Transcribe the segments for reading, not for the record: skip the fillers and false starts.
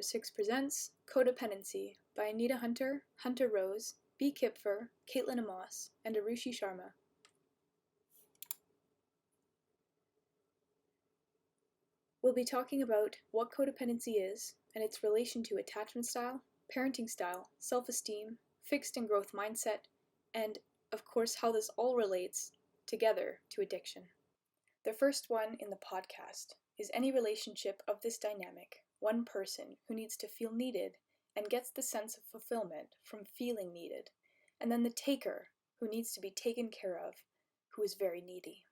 6 presents Co-Dependency by Anita Hunter, Hunter Rose, B. Kipfer, Caitlin Amos, and Arushi Sharma. We'll be talking about what codependency is and its relation to attachment style, parenting style, self-esteem, fixed and growth mindset, and, of course, how this all relates together to addiction. The first one in the podcast is any relationship of this dynamic, one person who needs to feel needed and gets the sense of fulfillment from feeling needed, and then the taker who needs to be taken care of, who is very needy.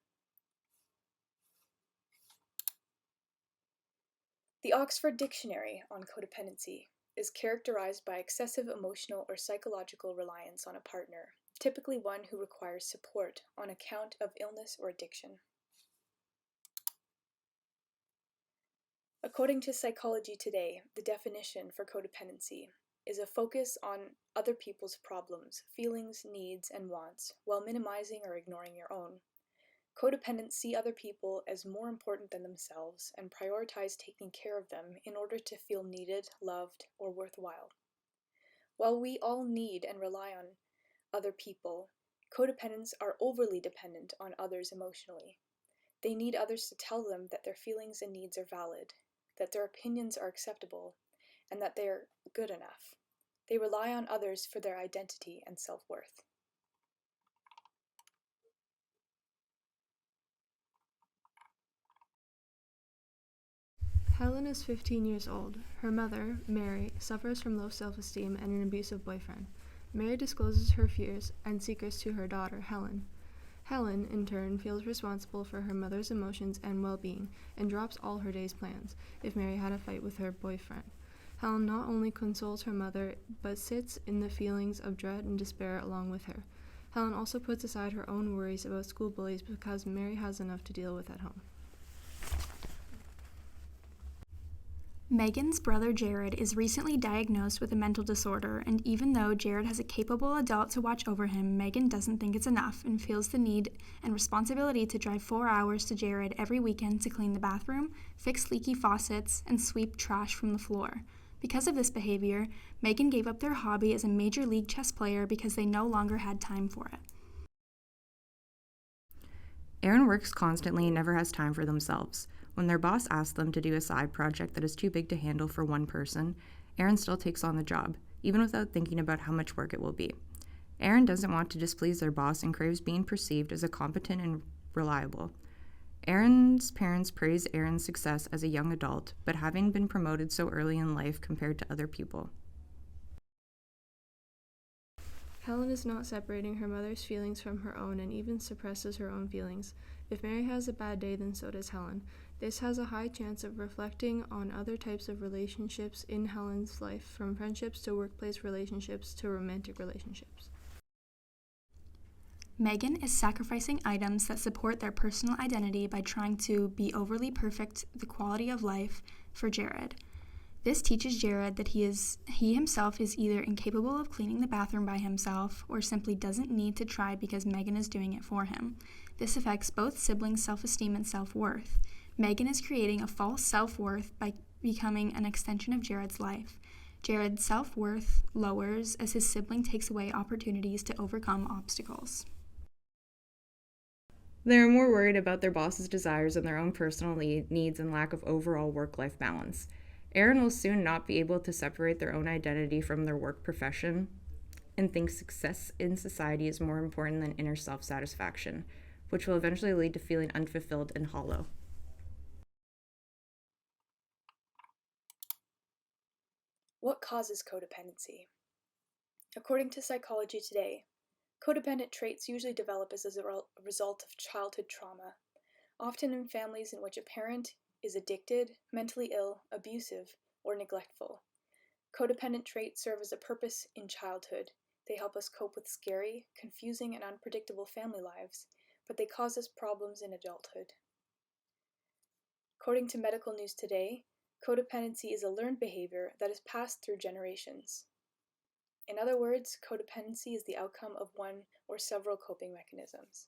The Oxford Dictionary on codependency is characterized by excessive emotional or psychological reliance on a partner, typically one who requires support on account of illness or addiction. According to Psychology Today, the definition for codependency is a focus on other people's problems, feelings, needs, and wants, while minimizing or ignoring your own. Codependents see other people as more important than themselves and prioritize taking care of them in order to feel needed, loved, or worthwhile. While we all need and rely on other people, codependents are overly dependent on others emotionally. They need others to tell them that their feelings and needs are valid, that their opinions are acceptable, and that they are good enough. They rely on others for their identity and self-worth. Helen is 15 years old. Her mother, Mary, suffers from low self-esteem and an abusive boyfriend. Mary discloses her fears and secrets to her daughter, Helen. Helen, in turn, feels responsible for her mother's emotions and well-being and drops all her day's plans if Mary had a fight with her boyfriend. Helen not only consoles her mother, but sits in the feelings of dread and despair along with her. Helen also puts aside her own worries about school bullies because Mary has enough to deal with at home. Megan's brother Jared is recently diagnosed with a mental disorder, and even though Jared has a capable adult to watch over him, Megan doesn't think it's enough and feels the need and responsibility to drive 4 hours to Jared every weekend to clean the bathroom, fix leaky faucets, and sweep trash from the floor. Because of this behavior, Megan gave up their hobby as a major league chess player because they no longer had time for it. Aaron works constantly and never has time for themselves. When their boss asks them to do a side project that is too big to handle for one person, Aaron still takes on the job, even without thinking about how much work it will be. Aaron doesn't want to displease their boss and craves being perceived as a competent and reliable. Aaron's parents praise Aaron's success as a young adult, but having been promoted so early in life compared to other people. Helen is not separating her mother's feelings from her own and even suppresses her own feelings. If Mary has a bad day, then so does Helen. This has a high chance of reflecting on other types of relationships in Helen's life, from friendships to workplace relationships to romantic relationships. Megan is sacrificing items that support their personal identity by trying to be overly perfect the quality of life for Jared. This teaches Jared that he himself is either incapable of cleaning the bathroom by himself or simply doesn't need to try because Megan is doing it for him. This affects both siblings' self-esteem and self-worth. Megan is creating a false self-worth by becoming an extension of Jared's life. Jared's self-worth lowers as his sibling takes away opportunities to overcome obstacles. They're more worried about their boss's desires and their own personal needs and lack of overall work-life balance. Aaron will soon not be able to separate their own identity from their work profession and think success in society is more important than inner self-satisfaction, which will eventually lead to feeling unfulfilled and hollow. What causes codependency? According to Psychology Today, codependent traits usually develop as a result of childhood trauma, often in families in which a parent is addicted, mentally ill, abusive, or neglectful. Codependent traits serve as a purpose in childhood. They help us cope with scary, confusing, and unpredictable family lives, but they cause us problems in adulthood. According to Medical News Today, codependency is a learned behavior that is passed through generations. In other words, codependency is the outcome of one or several coping mechanisms.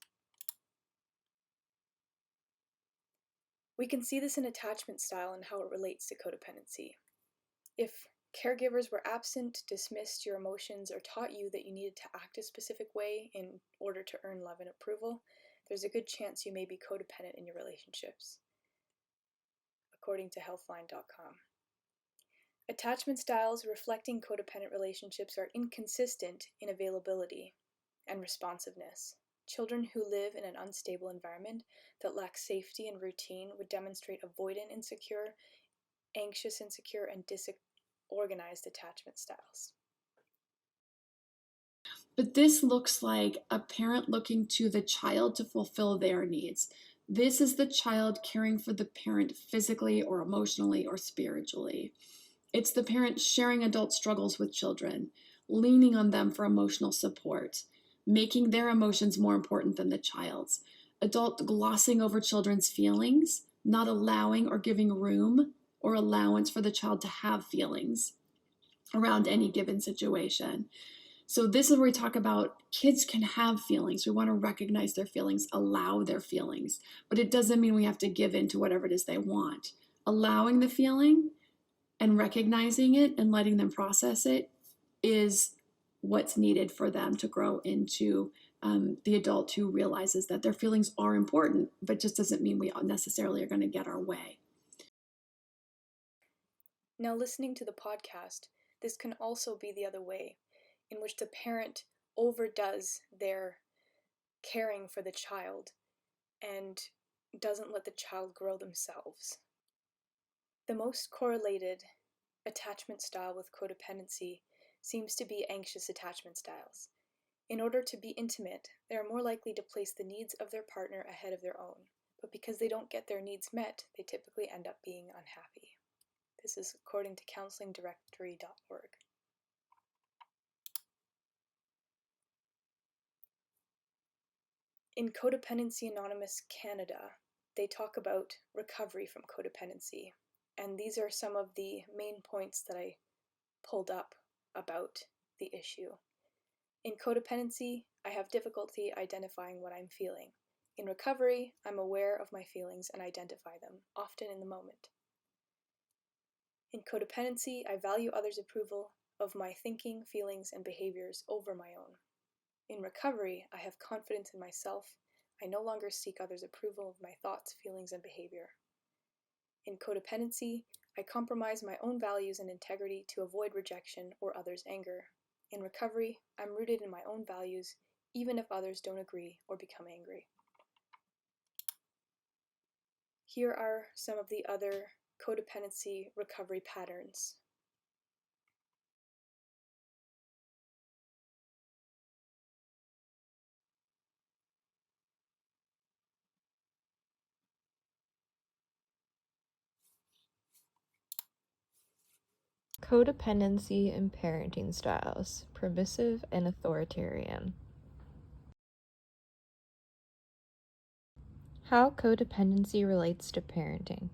We can see this in attachment style and how it relates to codependency. If caregivers were absent, dismissed your emotions, or taught you that you needed to act a specific way in order to earn love and approval, there's a good chance you may be codependent in your relationships, according to healthline.com. Attachment styles reflecting codependent relationships are inconsistent in availability and responsiveness. Children who live in an unstable environment that lacks safety and routine would demonstrate avoidant insecure, anxious insecure, and disorganized attachment styles. But this looks like a parent looking to the child to fulfill their needs. This is the child caring for the parent physically or emotionally or spiritually. It's the parent sharing adult struggles with children, leaning on them for emotional support, making their emotions more important than the child's. Adult glossing over children's feelings, not allowing or giving room or allowance for the child to have feelings around any given situation. So this is where we talk about kids can have feelings. We want to recognize their feelings, allow their feelings, but it doesn't mean we have to give in to whatever it is they want. Allowing the feeling and recognizing it and letting them process it is what's needed for them to grow into the adult who realizes that their feelings are important, but just doesn't mean we necessarily are going to get our way. Now, listening to the podcast, this can also be the other way, in which the parent overdoes their caring for the child and doesn't let the child grow themselves. The most correlated attachment style with codependency seems to be anxious attachment styles. In order to be intimate, they are more likely to place the needs of their partner ahead of their own, but because they don't get their needs met, they typically end up being unhappy. This is according to counselingdirectory.org. In Codependency Anonymous Canada, they talk about recovery from codependency, and these are some of the main points that I pulled up about the issue. In codependency, I have difficulty identifying what I'm feeling. In recovery, I'm aware of my feelings and identify them, often in the moment. In codependency, I value others' approval of my thinking, feelings, and behaviors over my own. In recovery, I have confidence in myself. I no longer seek others' approval of my thoughts, feelings, and behavior. In codependency, I compromise my own values and integrity to avoid rejection or others' anger. In recovery, I'm rooted in my own values, even if others don't agree or become angry. Here are some of the other codependency recovery patterns. Codependency and parenting styles, permissive and authoritarian. How codependency relates to parenting.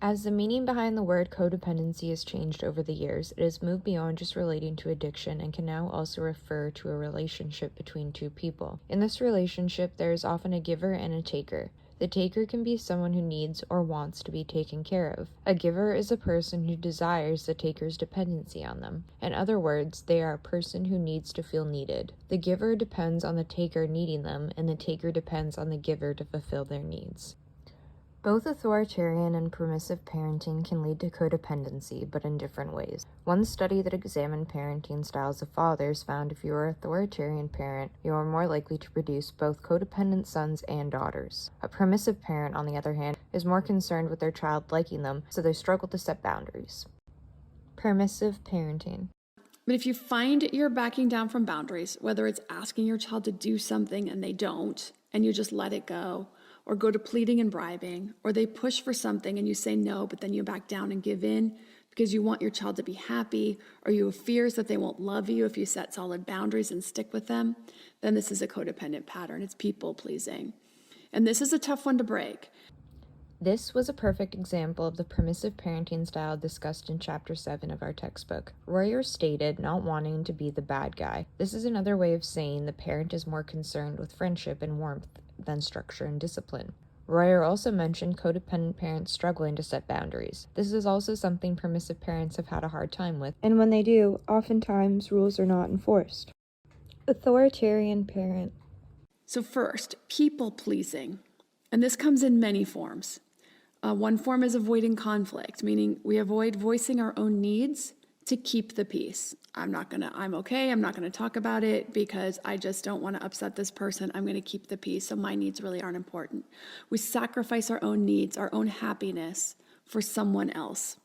As the meaning behind the word codependency has changed over the years, it has moved beyond just relating to addiction and can now also refer to a relationship between two people. In this relationship, there is often a giver and a taker. The taker can be someone who needs or wants to be taken care of. A giver is a person who desires the taker's dependency on them. In other words, they are a person who needs to feel needed. The giver depends on the taker needing them, and the taker depends on the giver to fulfill their needs. Both authoritarian and permissive parenting can lead to codependency, but in different ways. One study that examined parenting styles of fathers found if you are an authoritarian parent, you are more likely to produce both codependent sons and daughters. A permissive parent, on the other hand, is more concerned with their child liking them, so they struggle to set boundaries. Permissive parenting. But if you find you're backing down from boundaries, whether it's asking your child to do something and they don't, and you just let it go, or go to pleading and bribing, or they push for something and you say no, but then you back down and give in because you want your child to be happy, or you have fears that they won't love you if you set solid boundaries and stick with them, then this is a codependent pattern. It's people pleasing. And this is a tough one to break. This was a perfect example of the permissive parenting style discussed in Chapter 7 of our textbook. Royer stated not wanting to be the bad guy. This is another way of saying the parent is more concerned with friendship and warmth than structure and discipline. Royer also mentioned codependent parents struggling to set boundaries. This is also something permissive parents have had a hard time with, and when they do, oftentimes rules are not enforced. Authoritarian parent. So first, people pleasing. And this comes in many forms. One form is avoiding conflict, meaning we avoid voicing our own needs to keep the peace. I'm okay, I'm not gonna talk about it because I just don't wanna upset this person. I'm gonna keep the peace, so my needs really aren't important. We sacrifice our own needs, our own happiness for someone else.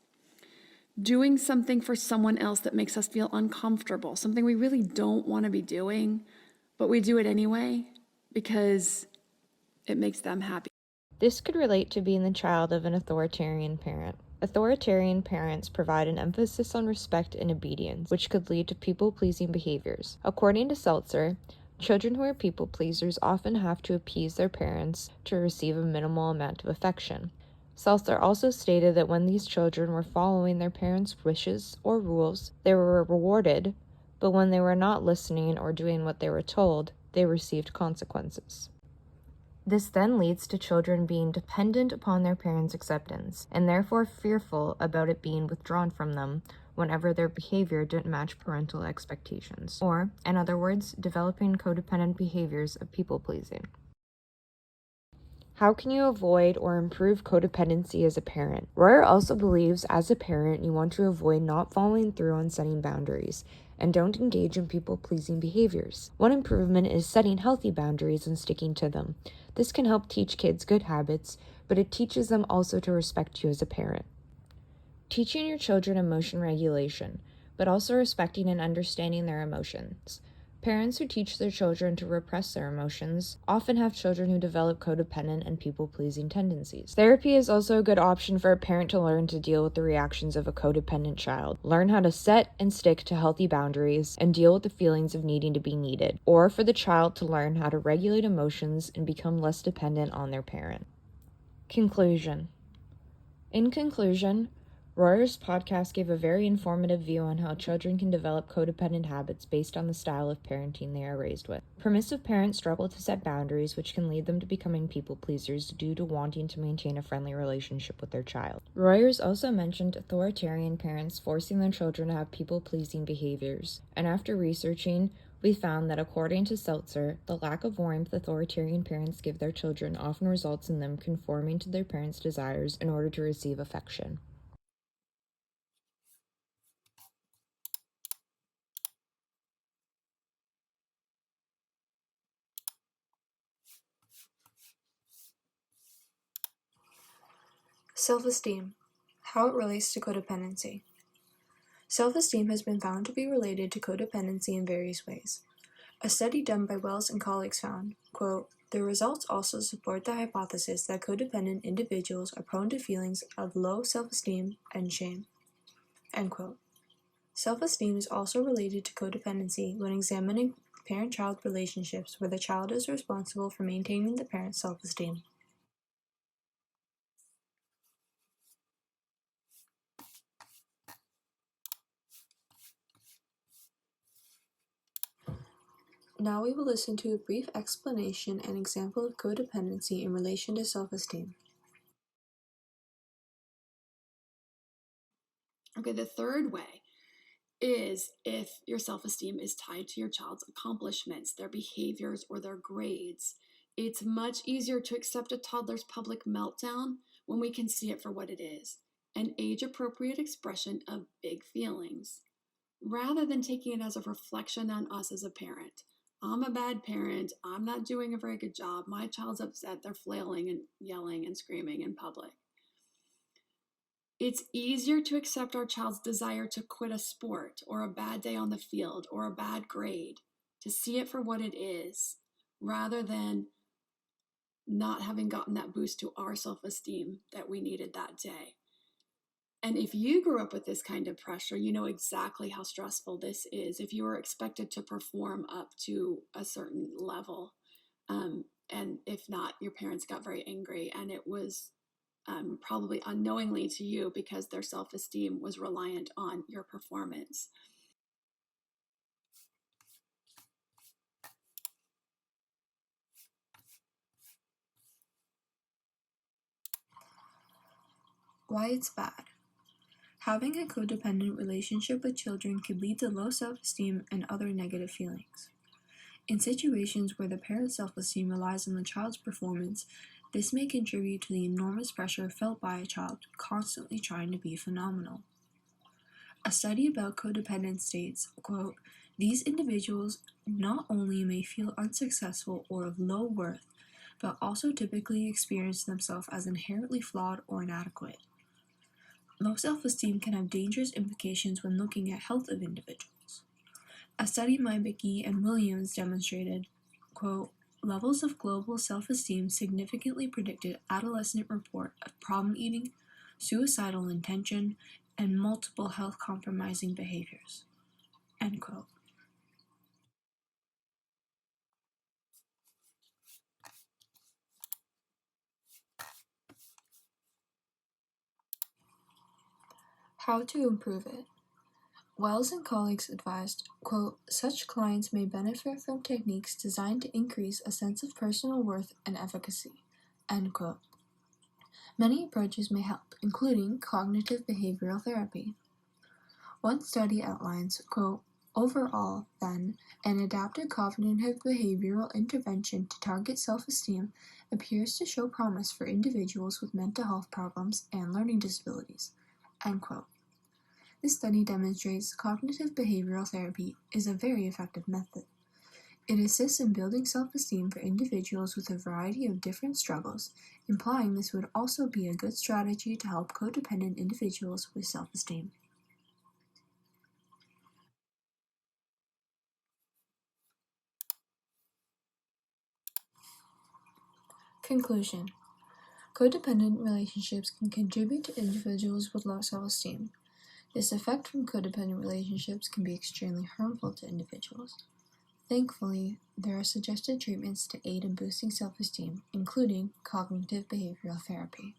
Doing something for someone else that makes us feel uncomfortable, something we really don't wanna be doing, but we do it anyway because it makes them happy. This could relate to being the child of an authoritarian parent. Authoritarian parents provide an emphasis on respect and obedience, which could lead to people-pleasing behaviors. According to Seltzer, children who are people-pleasers often have to appease their parents to receive a minimal amount of affection. Seltzer also stated that when these children were following their parents' wishes or rules, they were rewarded, but when they were not listening or doing what they were told, they received consequences. This then leads to children being dependent upon their parents' acceptance, and therefore fearful about it being withdrawn from them whenever their behavior didn't match parental expectations, or, in other words, developing codependent behaviors of people-pleasing. How can you avoid or improve codependency as a parent? Royer also believes as a parent you want to avoid not following through on setting boundaries and don't engage in people-pleasing behaviors. One improvement is setting healthy boundaries and sticking to them. This can help teach kids good habits, but it teaches them also to respect you as a parent. Teaching your children emotion regulation, but also respecting and understanding their emotions. Parents who teach their children to repress their emotions often have children who develop codependent and people-pleasing tendencies. Therapy is also a good option for a parent to learn to deal with the reactions of a codependent child, learn how to set and stick to healthy boundaries, and deal with the feelings of needing to be needed, or for the child to learn how to regulate emotions and become less dependent on their parent. Conclusion. In conclusion, Royer's podcast gave a very informative view on how children can develop codependent habits based on the style of parenting they are raised with. Permissive parents struggle to set boundaries, which can lead them to becoming people pleasers due to wanting to maintain a friendly relationship with their child. Royers also mentioned authoritarian parents forcing their children to have people-pleasing behaviors, and after researching, we found that according to Seltzer, the lack of warmth authoritarian parents give their children often results in them conforming to their parents' desires in order to receive affection. Self-esteem. How it relates to codependency. Self-esteem has been found to be related to codependency in various ways. A study done by Wells and colleagues found, quote, "The results also support the hypothesis that codependent individuals are prone to feelings of low self-esteem and shame." End quote. Self-esteem is also related to codependency when examining parent-child relationships where the child is responsible for maintaining the parent's self-esteem. Now we will listen to a brief explanation and example of codependency in relation to self-esteem. Okay, the third way is if your self-esteem is tied to your child's accomplishments, their behaviors, or their grades. It's much easier to accept a toddler's public meltdown when we can see it for what it is, an age-appropriate expression of big feelings, rather than taking it as a reflection on us as a parent. I'm a bad parent. I'm not doing a very good job. My child's upset. They're flailing and yelling and screaming in public. It's easier to accept our child's desire to quit a sport or a bad day on the field or a bad grade, to see it for what it is, rather than not having gotten that boost to our self-esteem that we needed that day. And if you grew up with this kind of pressure, you know exactly how stressful this is. If you were expected to perform up to a certain level, and if not, your parents got very angry, and it was probably unknowingly to you because their self-esteem was reliant on your performance. Why it's bad. Having a codependent relationship with children could lead to low self-esteem and other negative feelings. In situations where the parent's self-esteem relies on the child's performance, this may contribute to the enormous pressure felt by a child constantly trying to be phenomenal. A study about codependence states, quote, "These individuals not only may feel unsuccessful or of low worth, but also typically experience themselves as inherently flawed or inadequate." Low self-esteem can have dangerous implications when looking at health of individuals. A study by McGee and Williams demonstrated, quote, "Levels of global self-esteem significantly predicted adolescent report of problem eating, suicidal intention, and multiple health compromising behaviors." End quote. How to improve it. Wells and colleagues advised, quote, "Such clients may benefit from techniques designed to increase a sense of personal worth and efficacy." End quote. Many approaches may help, including cognitive behavioral therapy. One study outlines, quote, "Overall, then, an adaptive cognitive behavioral intervention to target self-esteem appears to show promise for individuals with mental health problems and learning disabilities." End quote. This study demonstrates cognitive behavioral therapy is a very effective method. It assists in building self-esteem for individuals with a variety of different struggles, implying this would also be a good strategy to help codependent individuals with self-esteem. Conclusion. Codependent relationships can contribute to individuals with low self-esteem. This effect from codependent relationships can be extremely harmful to individuals. Thankfully, there are suggested treatments to aid in boosting self-esteem, including cognitive behavioral therapy.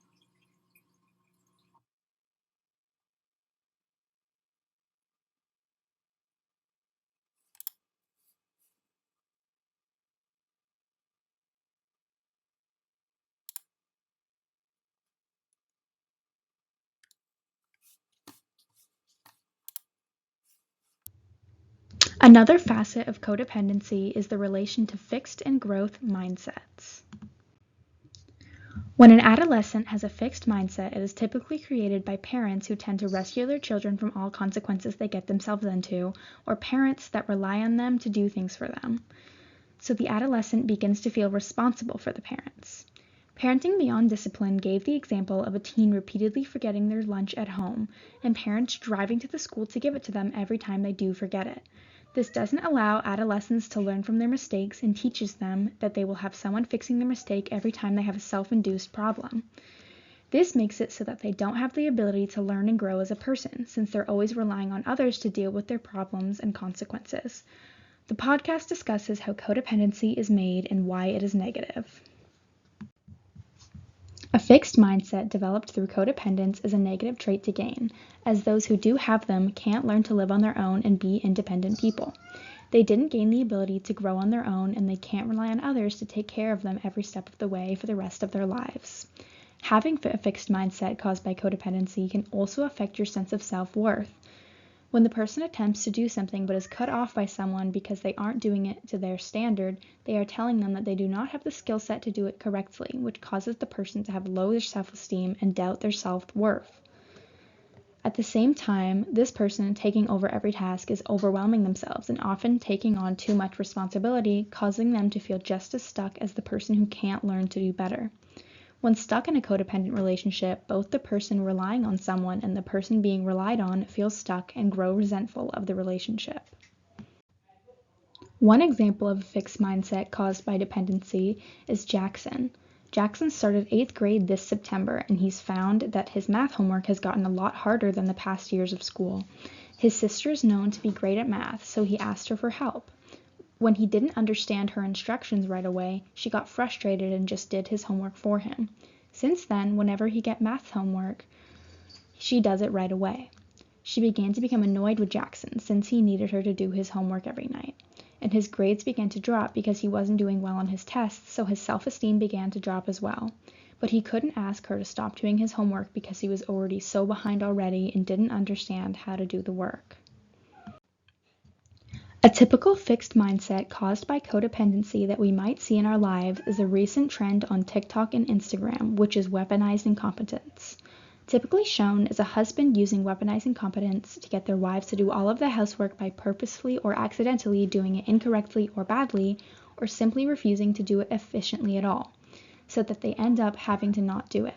Another facet of codependency is the relation to fixed and growth mindsets. When an adolescent has a fixed mindset, it is typically created by parents who tend to rescue their children from all consequences they get themselves into, or parents that rely on them to do things for them. So the adolescent begins to feel responsible for the parents. Parenting Beyond Discipline gave the example of a teen repeatedly forgetting their lunch at home, and parents driving to the school to give it to them every time they do forget it. This doesn't allow adolescents to learn from their mistakes and teaches them that they will have someone fixing their mistake every time they have a self-induced problem. This makes it so that they don't have the ability to learn and grow as a person, since they're always relying on others to deal with their problems and consequences. The podcast discusses how codependency is made and why it is negative. A fixed mindset developed through codependence is a negative trait to gain, as those who do have them can't learn to live on their own and be independent people. They didn't gain the ability to grow on their own, and they can't rely on others to take care of them every step of the way for the rest of their lives. Having a fixed mindset caused by codependency can also affect your sense of self-worth. When the person attempts to do something but is cut off by someone because they aren't doing it to their standard, they are telling them that they do not have the skill set to do it correctly, which causes the person to have low self-esteem and doubt their self-worth. At the same time, this person taking over every task is overwhelming themselves and often taking on too much responsibility, causing them to feel just as stuck as the person who can't learn to do better. When stuck in a codependent relationship, both the person relying on someone and the person being relied on feel stuck and grow resentful of the relationship. One example of a fixed mindset caused by dependency is Jackson. Jackson started 8th grade this September, and he's found that his math homework has gotten a lot harder than the past years of school. His sister is known to be great at math, so he asked her for help. When he didn't understand her instructions right away, she got frustrated and just did his homework for him. Since then, whenever he gets math homework, she does it right away. She began to become annoyed with Jackson since he needed her to do his homework every night. And his grades began to drop because he wasn't doing well on his tests, so his self-esteem began to drop as well. but he couldn't ask her to stop doing his homework because he was already so behind already and didn't understand how to do the work. A typical fixed mindset caused by codependency that we might see in our lives is a recent trend on TikTok and Instagram, which is weaponized incompetence. Typically shown is a husband using weaponized incompetence to get their wives to do all of the housework by purposefully or accidentally doing it incorrectly or badly, or simply refusing to do it efficiently at all, so that they end up having to not do it.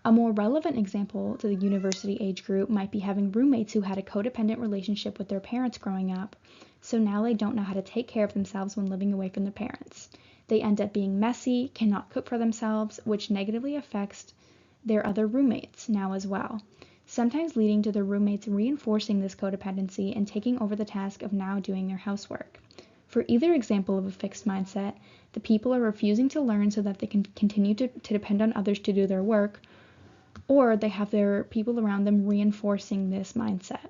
A more relevant example to the university age group might be having roommates who had a codependent relationship with their parents growing up, so now they don't know how to take care of themselves when living away from their parents. They end up being messy, cannot cook for themselves, which negatively affects their other roommates now as well, sometimes leading to the roommates reinforcing this codependency and taking over the task of now doing their housework. For either example of a fixed mindset, the people are refusing to learn so that they can continue to depend on others to do their work, or they have their people around them reinforcing this mindset.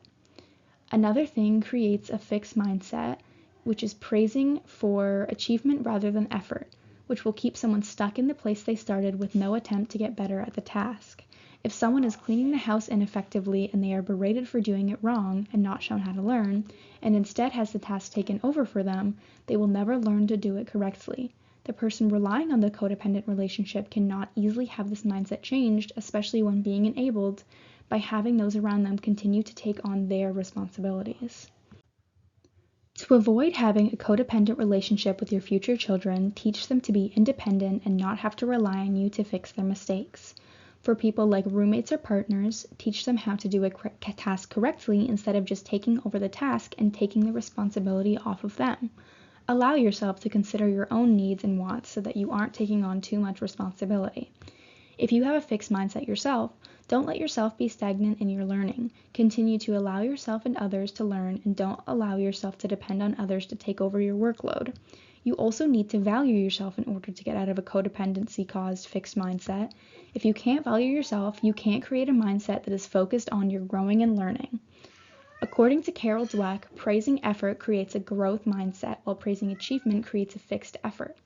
Another thing creates a fixed mindset, which is praising for achievement rather than effort, which will keep someone stuck in the place they started with no attempt to get better at the task. If someone is cleaning the house ineffectively and they are berated for doing it wrong and not shown how to learn, and instead has the task taken over for them, they will never learn to do it correctly. The person relying on the codependent relationship cannot easily have this mindset changed, especially when being enabled by having those around them continue to take on their responsibilities. To avoid having a codependent relationship with your future children, teach them to be independent and not have to rely on you to fix their mistakes. For people like roommates or partners, teach them how to do a task correctly instead of just taking over the task and taking the responsibility off of them. Allow yourself to consider your own needs and wants so that you aren't taking on too much responsibility. If you have a fixed mindset yourself, don't let yourself be stagnant in your learning. Continue to allow yourself and others to learn, and don't allow yourself to depend on others to take over your workload. You also need to value yourself in order to get out of a codependency-caused fixed mindset. If you can't value yourself, you can't create a mindset that is focused on your growing and learning. According to Carol Dweck, praising effort creates a growth mindset, while praising achievement creates a fixed effort.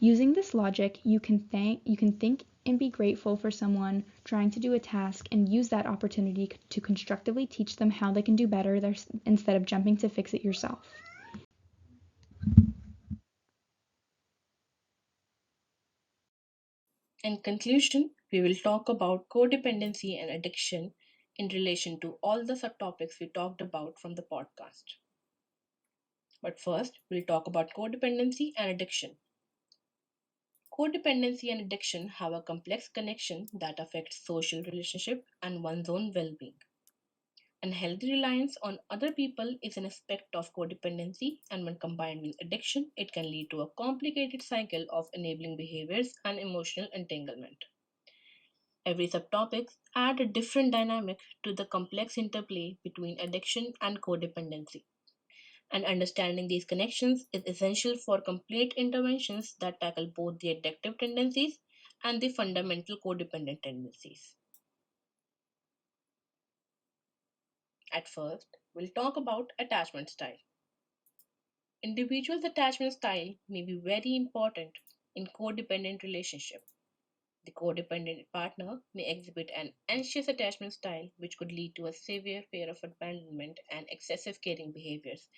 Using this logic, you can think and be grateful for someone trying to do a task and use that opportunity to constructively teach them how they can do better instead of jumping to fix it yourself. In conclusion, we will talk about codependency and addiction in relation to all the subtopics we talked about from the podcast. But first, we'll talk about codependency and addiction. Codependency and addiction have a complex connection that affects social relationship and one's own well-being. Unhealthy reliance on other people is an aspect of codependency, and when combined with addiction, it can lead to a complicated cycle of enabling behaviors and emotional entanglement. Every subtopic adds a different dynamic to the complex interplay between addiction and codependency. And understanding these connections is essential for complete interventions that tackle both the addictive tendencies and the fundamental codependent tendencies. At first, we'll talk about attachment style. Individuals' attachment style may be very important in codependent relationship. The codependent partner may exhibit an anxious attachment style, which could lead to a severe fear of abandonment and excessive caring behaviors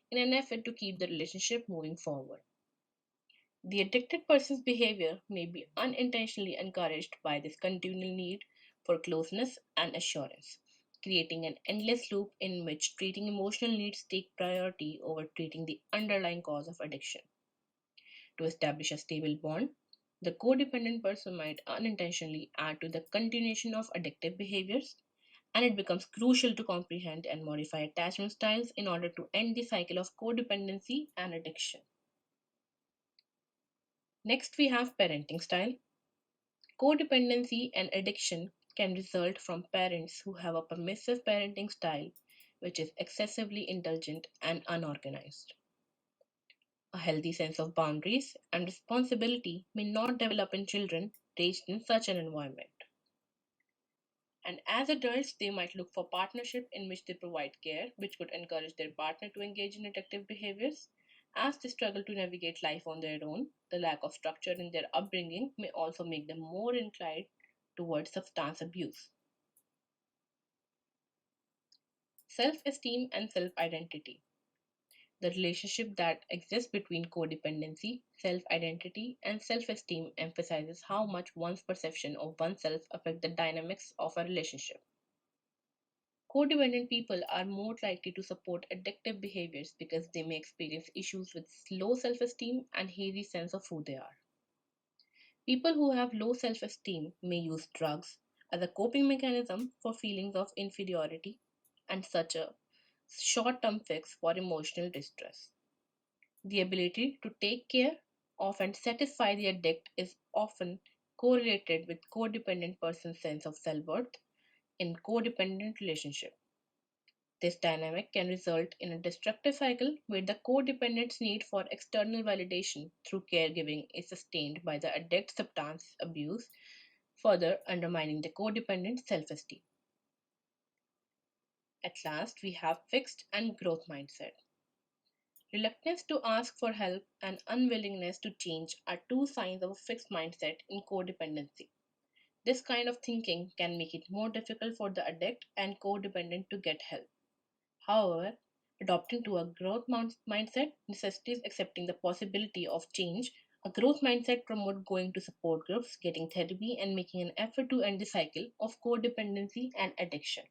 in an effort to keep the relationship moving forward. The addicted person's behavior may be unintentionally encouraged by this continual need for closeness and assurance, creating an endless loop in which treating emotional needs take priority over treating the underlying cause of addiction. To establish a stable bond, the codependent person might unintentionally add to the continuation of addictive behaviors, and it becomes crucial to comprehend and modify attachment styles in order to end the cycle of codependency and addiction. Next, we have parenting style. Codependency and addiction can result from parents who have a permissive parenting style, which is excessively indulgent and unorganized. A healthy sense of boundaries and responsibility may not develop in children raised in such an environment. And as adults, they might look for partnership in which they provide care, which could encourage their partner to engage in addictive behaviors. As they struggle to navigate life on their own, the lack of structure in their upbringing may also make them more inclined towards substance abuse. Self esteem and self identity. The relationship that exists between codependency, self identity, and self esteem emphasizes how much one's perception of oneself affect the dynamics of a relationship. Codependent people are more likely to support addictive behaviors because they may experience issues with low self esteem and hazy sense of who they are. People who have low self esteem may use drugs as a coping mechanism for feelings of inferiority and such a short term fix for emotional distress. The ability to take care of and satisfy the addict is often correlated with codependent person's sense of self worth in codependent relationship. This dynamic can result in a destructive cycle where the codependent's need for external validation through caregiving is sustained by the addict's substance abuse, further undermining the codependent's self esteem. At last, we have fixed and growth mindset. Reluctance to ask for help and unwillingness to change are two signs of a fixed mindset in codependency. This kind of thinking can make it more difficult for the addict and codependent to get help. However, adopting to a growth mindset necessitates accepting the possibility of change. A growth mindset promotes going to support groups, getting therapy, and making an effort to end the cycle of codependency and addiction.